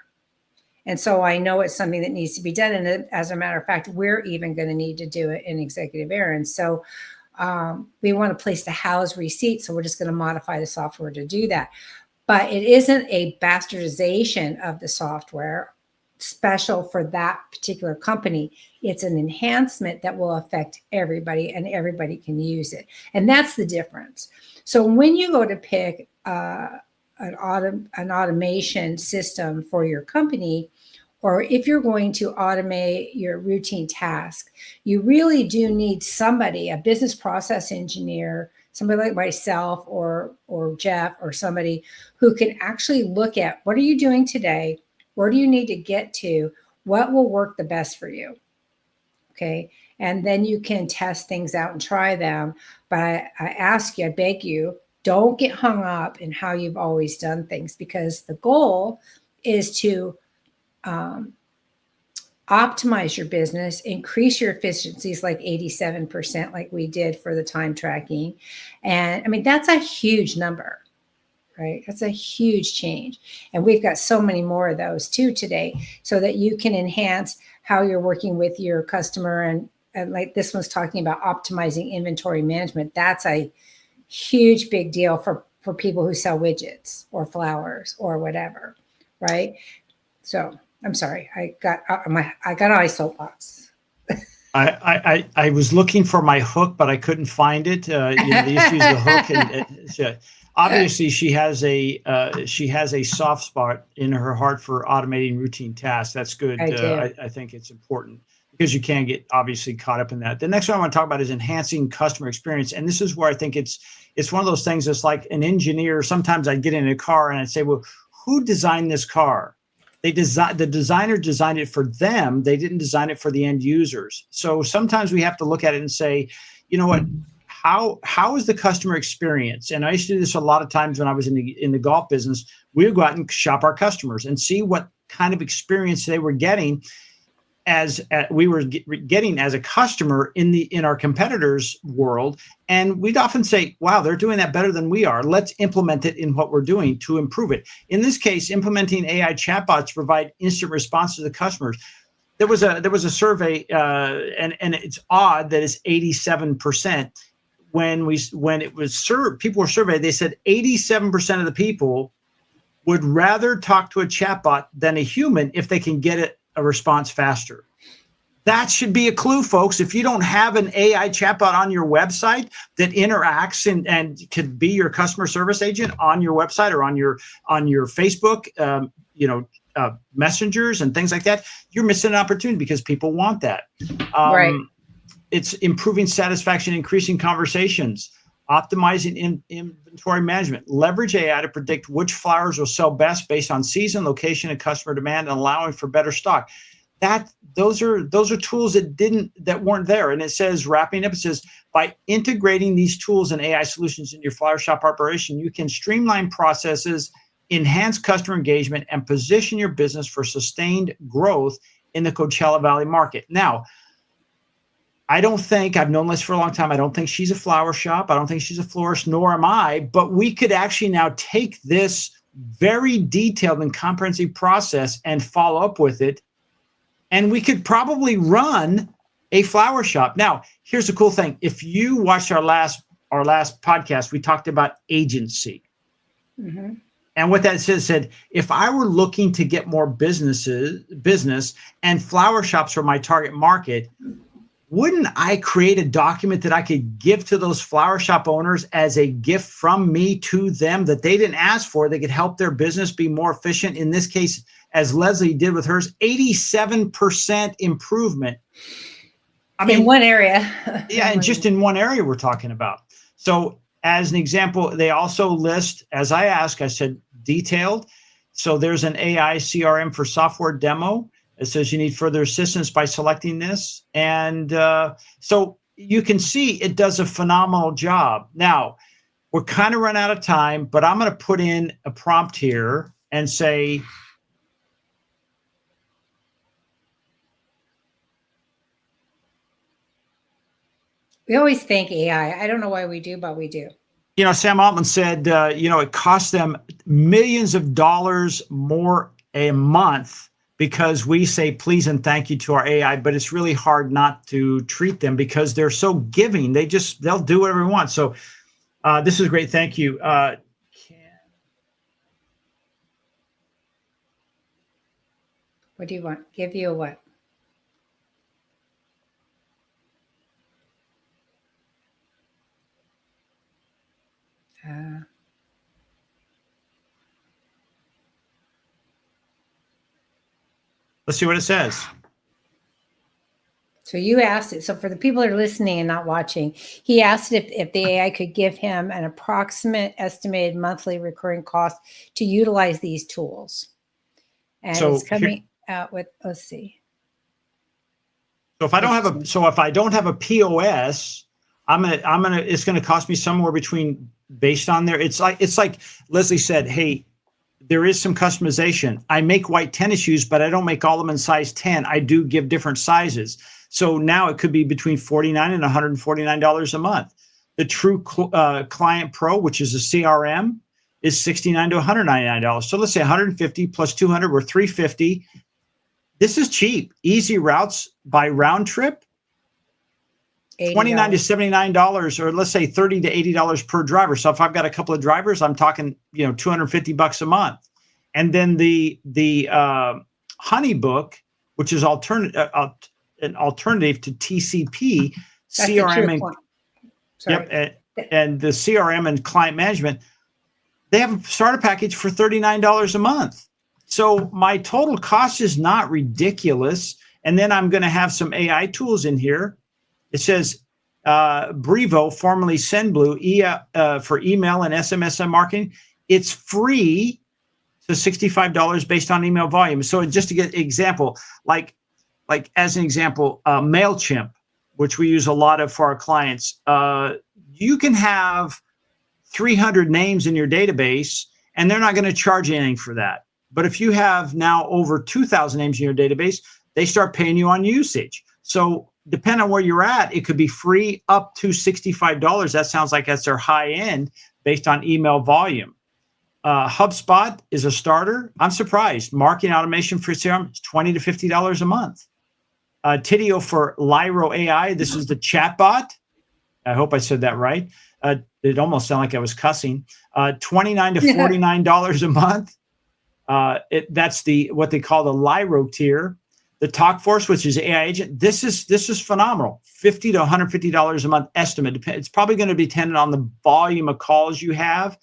And so I know it's something that needs to be done. And as a matter of fact, we're even going to need to do it in Executive Errands. So we want a place to house receipts. So we're just going to modify the software to do that. But it isn't a bastardization of the software special for that particular company. It's an enhancement that will affect everybody, and everybody can use it. And that's the difference. So when you go to pick an automation system for your company, or if you're going to automate your routine task, you really do need somebody, a business process engineer, somebody like myself or Jeff, or somebody who can actually look at what are you doing today? Where do you need to get to? What will work the best for you? Okay. And then you can test things out and try them. But I ask you, I beg you, don't get hung up in how you've always done things, because the goal is to optimize your business, increase your efficiencies like 87%, like we did for the time tracking. And I mean, that's a huge number, right? That's a huge change. And we've got so many more of those too today, so that you can enhance how you're working with your customer. And like this one's talking about optimizing inventory management. That's a huge, big deal for people who sell widgets or flowers or whatever, right? So I'm sorry, I got on my soapbox. I was looking for my hook, but I couldn't find it. The issue is the hook, and obviously she has a soft spot in her heart for automating routine tasks. That's good. I do. I think it's important because you can get obviously caught up in that. The next one I want to talk about is enhancing customer experience, and this is where I think it's one of those things. It's like an engineer. Sometimes I get in a car and I say, well, who designed this car? The designer designed it for them. They didn't design it for the end users. So sometimes we have to look at it and say, you know what, how is the customer experience? And I used to do this a lot of times when I was in the golf business. We would go out and shop our customers and see what kind of experience they were getting as we were getting as a customer in our competitors' world. And we'd often say, wow, they're doing that better than we are. Let's implement it in what we're doing to improve it. In this case, implementing AI chatbots to provide instant response to the customers. There was a survey, and it's odd that it's 87%. When it was served, people were surveyed, they said 87% of the people would rather talk to a chatbot than a human if they can get a response faster. That should be a clue, folks. If you don't have an AI chatbot on your website that interacts and could be your customer service agent on your website or on your Facebook, messengers and things like that, you're missing an opportunity because people want that. Right. It's improving satisfaction, increasing conversations, optimizing inventory management, leverage AI to predict which flowers will sell best based on season, location, and customer demand, and allowing for better stock. Those are tools that weren't there. And it says, wrapping up, it says, by integrating these tools and AI solutions in your flower shop operation, you can streamline processes, enhance customer engagement, and position your business for sustained growth in the Coachella Valley market. Now, I've known Liz for a long time. I don't think she's a flower shop. I don't think she's a florist, nor am I. But we could actually now take this very detailed and comprehensive process and follow up with it. And we could probably run a flower shop. Now, here's the cool thing. If you watched our last podcast, we talked about agency. Mm-hmm. And what that said, if I were looking to get more business and flower shops are my target market, wouldn't I create a document that I could give to those flower shop owners as a gift from me to them that they didn't ask for? They could help their business be more efficient. In this case, as Leslie did with hers, 87% improvement. In one area. Yeah, and just in one area we're talking about. So as an example, they also list, as I asked, I said detailed. So there's an AI CRM for software demo. It says you need further assistance by selecting this. And so you can see it does a phenomenal job. Now, we're kind of run out of time, but I'm going to put in a prompt here and say, we always thank AI. I don't know why we do, but we do. Sam Altman said, it costs them millions of dollars more a month because we say please and thank you to our AI, but it's really hard not to treat them because they're so giving. They'll do whatever we want. So this is great. Thank you. What do you want? Give you a what? Let's see what it says. So you asked it. So for the people that are listening and not watching, he asked if the AI could give him an approximate estimated monthly recurring cost to utilize these tools. And so it's coming out with, let's see. So if I don't have a POS, it's gonna cost me somewhere between, based on there. It's like Leslie said, hey, there is some customization. I make white tennis shoes, but I don't make all of them in size 10. I do give different sizes. So now it could be between $49 and $149 a month. The True Client Pro, which is a CRM, is $69 to $199. So let's say 150 plus 200, we're $350. This is cheap. Easy routes by round trip, $29 to $79, or let's say $30 to $80 per driver. So if I've got a couple of drivers, I'm talking, $250 a month. And then the HoneyBook, which is an alternative to TCP, That's CRM and sorry. yep, and the CRM and client management. They have a starter package for $39 a month. So my total cost is not ridiculous. And then I'm going to have some AI tools in here. It says Brevo, formerly SendBlue, for email and SMS marketing. It's free to $65 based on email volume. So just to get an example, like as an example, MailChimp, which we use a lot of for our clients, you can have 300 names in your database, and they're not going to charge you anything for that. But if you have now over 2,000 names in your database, they start paying you on usage. So depending on where you're at, it could be free up to $65. That sounds like that's their high end based on email volume. HubSpot is a starter. I'm surprised. Marketing automation for CRM is $20 to $50 a month. Tidio for Lyro AI. This is the chatbot. I hope I said that right. It almost sounded like I was cussing. $29 to $49 a month. That's what they call the Lyro tier. The TalkForce, which is AI agent. This is phenomenal. $50 to $150 a month estimate. It's probably going to be dependent on the volume of calls you have,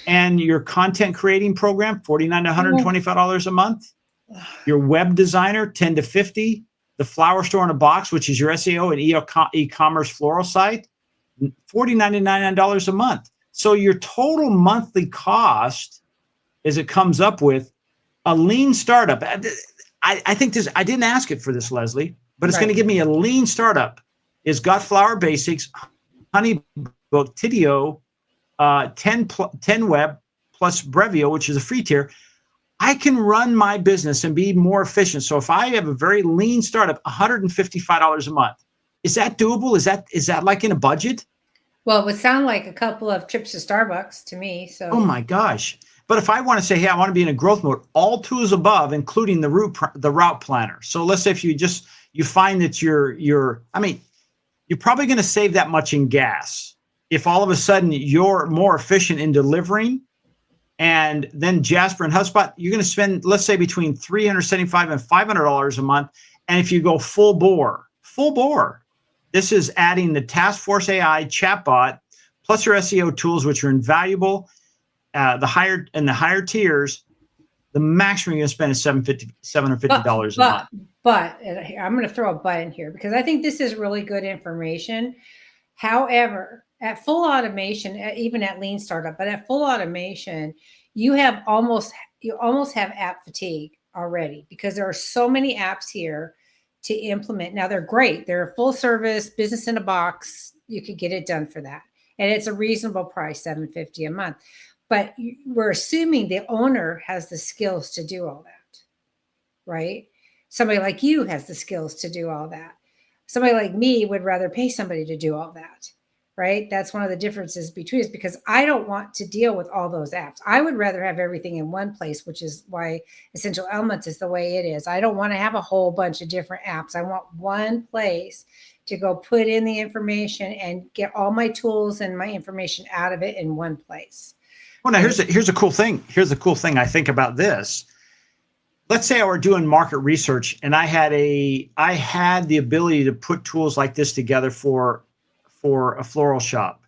and your content creating program, $49 to $125 a month. Your web designer, $10 to $50. The flower store in a box, which is your SEO and e-commerce floral site, $49 to $99 a month. So your total monthly cost, as it comes up with a lean startup. I think this, I didn't ask it for this, Leslie, but it's going to give me a lean startup. It's got Flower Basics, HoneyBook, Tidio, 10 web plus Brevio, which is a free tier. I can run my business and be more efficient. So if I have a very lean startup, $155 a month, is that doable? Is that like in a budget? Well, it would sound like a couple of trips to Starbucks to me. So, oh my gosh. But if I want to say, hey, I want to be in a growth mode, all tools above, including the route planner. So let's say if you find that you're probably going to save that much in gas. If all of a sudden you're more efficient in delivering, and then Jasper and HubSpot, you're going to spend, let's say, between $375 and $500 a month. And if you go full bore, this is adding the Task Force AI chatbot plus your SEO tools, which are invaluable. The higher tiers, the maximum you're going to spend is $750 a month. But I'm going to throw a but in here because I think this is really good information. However, at full automation, even at lean startup, but at full automation, you almost have app fatigue already because there are so many apps here to implement. Now they're great. They're a full service business in a box. You could get it done for that. And it's a reasonable price, $750 a month. But we're assuming the owner has the skills to do all that, right? Somebody like you has the skills to do all that. Somebody like me would rather pay somebody to do all that, right? That's one of the differences between us because I don't want to deal with all those apps. I would rather have everything in one place, which is why Essential Elements is the way it is. I don't want to have a whole bunch of different apps. I want one place to go put in the information and get all my tools and my information out of it in one place. Well, now here's a cool thing. Here's the cool thing I think about this. Let's say I were doing market research and I had the ability to put tools like this together for a floral shop.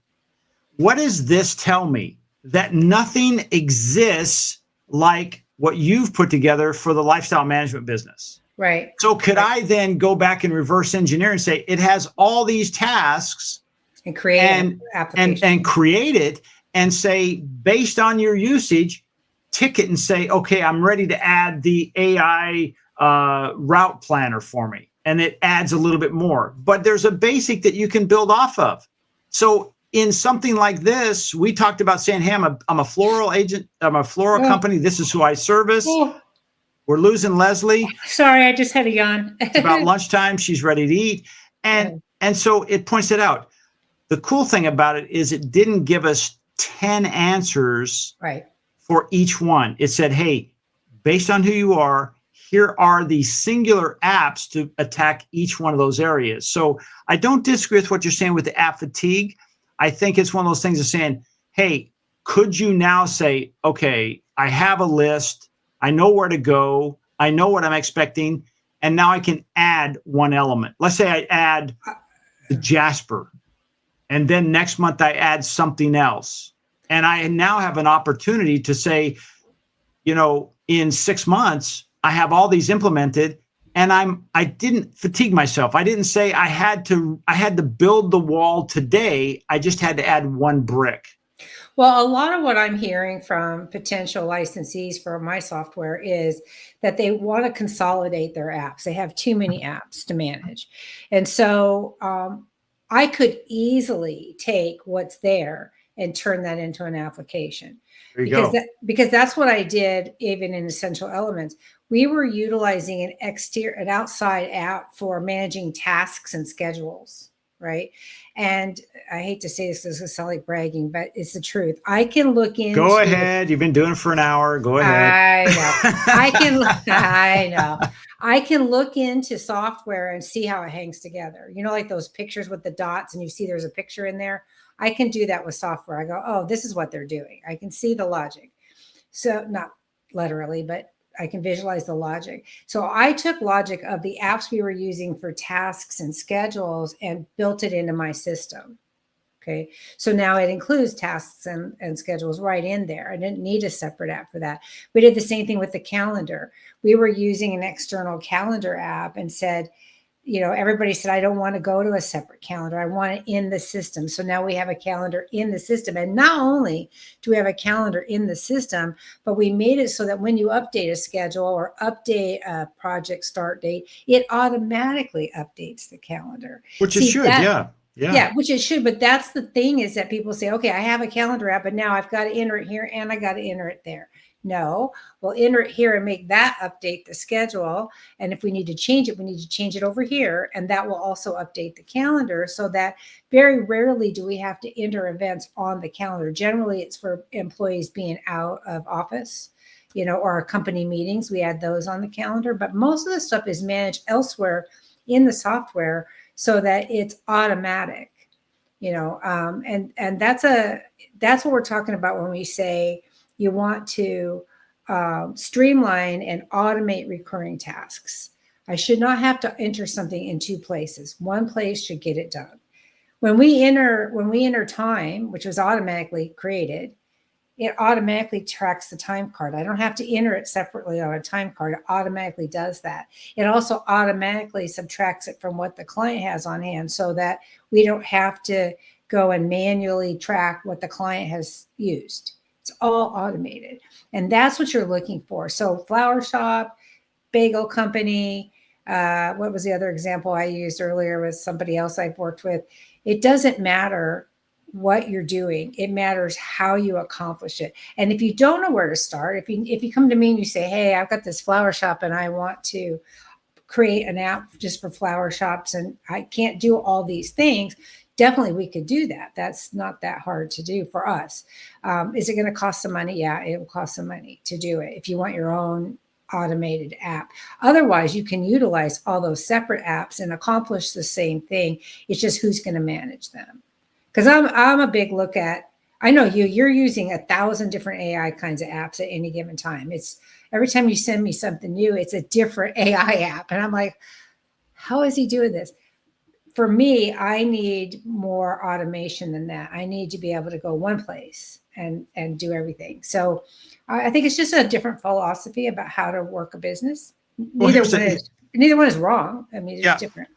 What does this tell me? That nothing exists like what you've put together for the lifestyle management business. Right. So could I then go back and reverse engineer and say it has all these tasks and create an application and create it and say, based on your usage, tick it and say, okay, I'm ready to add the AI route planner for me. And it adds a little bit more. But there's a basic that you can build off of. So in something like this, we talked about saying, hey, I'm a floral agent. I'm a floral company. This is who I service. We're losing Leslie. Sorry, I just had a yawn. It's about lunchtime. She's ready to eat. And so it points it out. The cool thing about it is it didn't give us 10 answers for each one. It said, hey, based on who you are, here are the singular apps to attack each one of those areas. So I don't disagree with what you're saying with the app fatigue. I think it's one of those things of saying, hey, could you now say, okay, I have a list. I know where to go. I know what I'm expecting. And now I can add one element. Let's say I add the Jasper, and then next month I add something else. And I now have an opportunity to say, in 6 months, I have all these implemented, and I didn't fatigue myself. I didn't say I had to build the wall today. I just had to add one brick. Well, a lot of what I'm hearing from potential licensees for my software is that they want to consolidate their apps. They have too many apps to manage. And so I could easily take what's there and turn that into an application. There you go. Because that's what I did even in Essential Elements. We were utilizing an outside app for managing tasks and schedules, right? And I hate to say this because it sounds like bragging, but it's the truth. I can look into. Go ahead. You've been doing it for an hour. Go ahead. I know. I know. I can look into software and see how it hangs together. Like those pictures with the dots, and you see there's a picture in there. I can do that with software. I go, oh, this is what they're doing. I can see the logic. So not literally, but I can visualize the logic. So I took logic of the apps we were using for tasks and schedules and built it into my system. Okay. So now it includes tasks and schedules right in there. I didn't need a separate app for that. We did the same thing with the calendar. We were using an external calendar app and said, everybody said, I don't want to go to a separate calendar. I want it in the system. So now we have a calendar in the system. And not only do we have a calendar in the system, but we made it so that when you update a schedule or update a project start date, it automatically updates the calendar. Which it should, yeah. Yeah, which it should. But that's the thing is that people say, okay, I have a calendar app, but now I've got to enter it here and I got to enter it there. No, we'll enter it here and make that update the schedule. And if we need to change it, we need to change it over here. And that will also update the calendar so that very rarely do we have to enter events on the calendar. Generally, it's for employees being out of office, or company meetings. We add those on the calendar. But most of the stuff is managed elsewhere in the software so that it's automatic, and that's what we're talking about when we say you want to streamline and automate recurring tasks. I should not have to enter something in two places. One place should get it done. When we enter time, which was automatically created, it automatically tracks the time card. I don't have to enter it separately on a time card. It automatically does that. It also automatically subtracts it from what the client has on hand so that we don't have to go and manually track what the client has used. It's all automated. And that's what you're looking for. So flower shop, bagel company, what was the other example I used earlier with somebody else I've worked with? It doesn't matter what you're doing. It matters how you accomplish it. And if you don't know where to start, if you come to me and you say, hey, I've got this flower shop and I want to create an app just for flower shops and I can't do all these things, definitely we could do that. That's not that hard to do for us. Is it going to cost some money? Yeah, it will cost some money to do it if you want your own automated app. Otherwise, you can utilize all those separate apps and accomplish the same thing. It's just who's going to manage them. Because I'm a big look at, I know you're using 1,000 different AI kinds of apps at any given time. It's every time you send me something new, it's a different AI app. And I'm like, how is he doing this? For me, I need more automation than that. I need to be able to go one place and do everything. So I think it's just a different philosophy about how to work a business. Neither one is wrong. I mean, it's just different.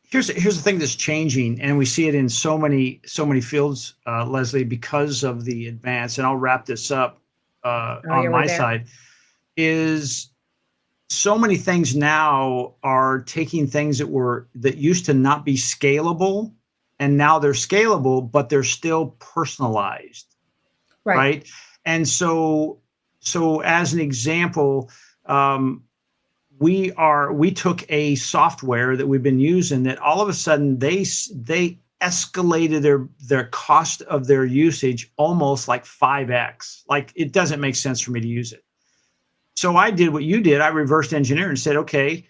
Here's the thing that's changing, and we see it in so many fields, Leslie, because of the advance. And I'll wrap this up on my side. Is so many things now are taking things that used to not be scalable, and now they're scalable, but they're still personalized, right? And so as an example, we took a software that we've been using that all of a sudden they escalated their cost of their usage almost like 5x. Like it doesn't make sense for me to use it. So I did what you did. I reversed engineered and said, okay,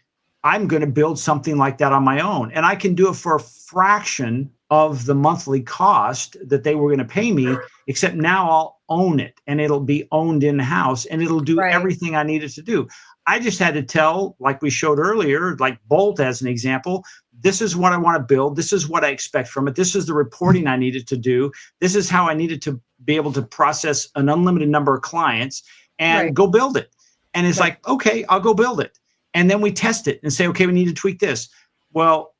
I'm going to build something like that on my own. And I can do it for a fraction of the monthly cost that they were going to pay me, except now I'll own it and it'll be owned in-house and it'll do Right. everything I needed to do. I just had to tell, like we showed earlier, like Bolt as an example, this is what I want to build. This is what I expect from it. This is the reporting I needed to do. This is how I needed to be able to process an unlimited number of clients and Right. go build it. And it's Right. like, okay, I'll go build it. And then we test it and say, okay, we need to tweak this. Well,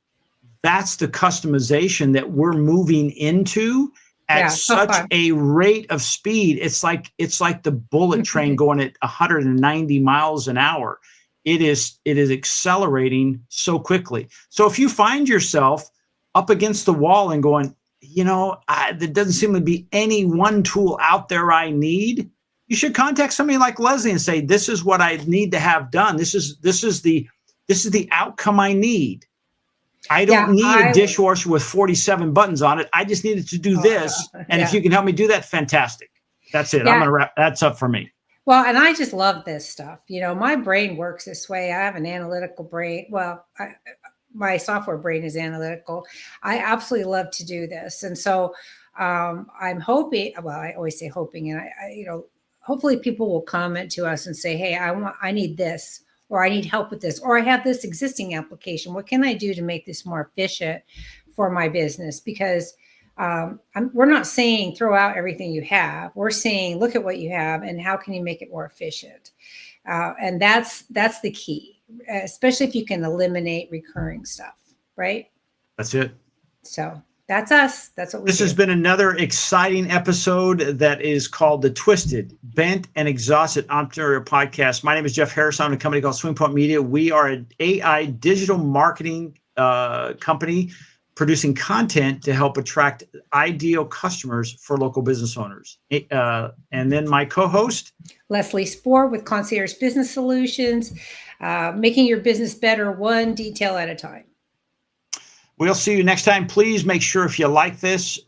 that's the customization that we're moving into at Yeah, so such fun. a rate of speed. It's like the bullet train going at 190 miles an hour. It is accelerating so quickly. So if you find yourself up against the wall and going, there doesn't seem to be any one tool out there I need, you should contact somebody like Leslie and say, this is what I need to have done. This is the outcome I need. I don't need a dishwasher with 47 buttons on it. I just needed to do this. And if you can help me do that, fantastic. That's it. I'm going to wrap. That's up for me. Well, and I just love this stuff. My brain works this way. I have an analytical brain. Well, my software brain is analytical. I absolutely love to do this. And so I'm hoping, well, I always say hoping, and I hopefully people will comment to us and say, hey, I need this, or I need help with this, or I have this existing application. What can I do to make this more efficient for my business? Because we're not saying throw out everything you have. We're saying, look at what you have and how can you make it more efficient? And that's the key, especially if you can eliminate recurring stuff, right? That's it. So that's us. That's what we do. This has been another exciting episode that is called the Twisted, Bent, and Exhausted Entrepreneur Podcast. My name is Jeff Harris. I'm a company called Swing Point Media. We are an AI digital marketing company producing content to help attract ideal customers for local business owners. And then my co-host, Leslie Spoor with Concierge Business Solutions, making your business better one detail at a time. We'll see you next time. Please make sure if you like this,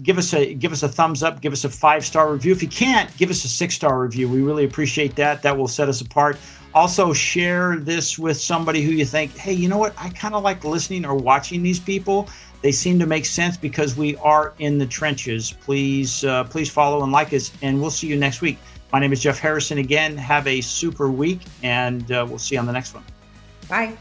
give us a thumbs up, give us a 5-star review. If you can't, give us a 6-star review. We really appreciate that. That will set us apart. Also, share this with somebody who you think, hey, you know what? I kind of like listening or watching these people. They seem to make sense because we are in the trenches. Please follow and like us, and we'll see you next week. My name is Jeff Harrison. Again, have a super week, and we'll see you on the next one. Bye.